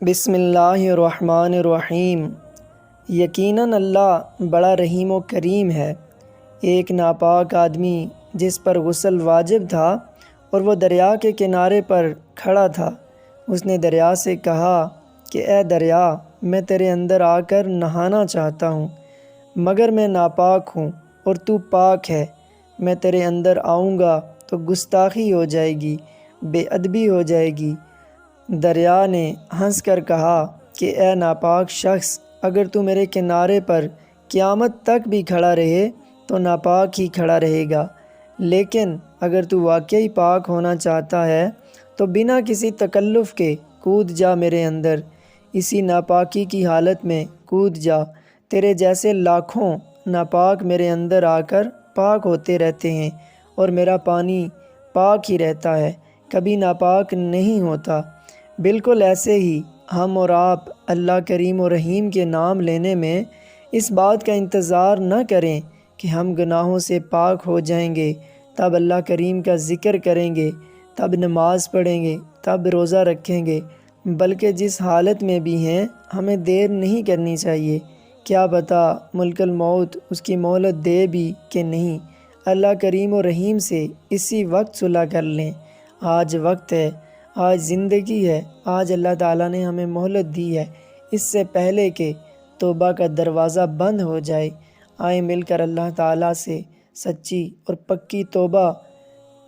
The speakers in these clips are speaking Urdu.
بسم اللہ الرحمن الرحیم۔ یقیناً اللہ بڑا رحیم و کریم ہے۔ ایک ناپاک آدمی جس پر غسل واجب تھا اور وہ دریا کے کنارے پر کھڑا تھا، اس نے دریا سے کہا کہ اے دریا، میں تیرے اندر آ کر نہانا چاہتا ہوں، مگر میں ناپاک ہوں اور تو پاک ہے۔ میں تیرے اندر آؤں گا تو گستاخی ہو جائے گی، بے ادبی ہو جائے گی۔ دریا نے ہنس کر کہا کہ اے ناپاک شخص، اگر تو میرے کنارے پر قیامت تک بھی کھڑا رہے تو ناپاک ہی کھڑا رہے گا، لیکن اگر تو واقعی پاک ہونا چاہتا ہے تو بنا کسی تکلف کے کود جا میرے اندر، اسی ناپاکی کی حالت میں کود جا۔ تیرے جیسے لاکھوں ناپاک میرے اندر آ کر پاک ہوتے رہتے ہیں اور میرا پانی پاک ہی رہتا ہے، کبھی ناپاک نہیں ہوتا۔ بالکل ایسے ہی ہم اور آپ اللہ کریم و رحیم کے نام لینے میں اس بات کا انتظار نہ کریں کہ ہم گناہوں سے پاک ہو جائیں گے تب اللہ کریم کا ذکر کریں گے، تب نماز پڑھیں گے، تب روزہ رکھیں گے، بلکہ جس حالت میں بھی ہیں ہمیں دیر نہیں کرنی چاہیے۔ کیا پتہ ملک الموت اس کی مہلت دے بھی کہ نہیں۔ اللہ کریم و رحیم سے اسی وقت صلح کر لیں۔ آج وقت ہے، آج زندگی ہے، آج اللہ تعالیٰ نے ہمیں مہلت دی ہے، اس سے پہلے کہ توبہ کا دروازہ بند ہو جائے۔ آئیں مل کر اللہ تعالیٰ سے سچی اور پکی توبہ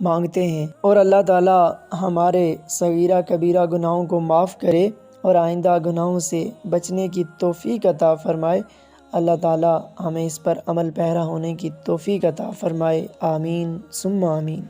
مانگتے ہیں اور اللہ تعالیٰ ہمارے صغیرہ کبیرہ گناہوں کو معاف کرے اور آئندہ گناہوں سے بچنے کی توفیق عطا فرمائے۔ اللہ تعالیٰ ہمیں اس پر عمل پیرا ہونے کی توفیق عطا فرمائے۔ آمین ثم آمین۔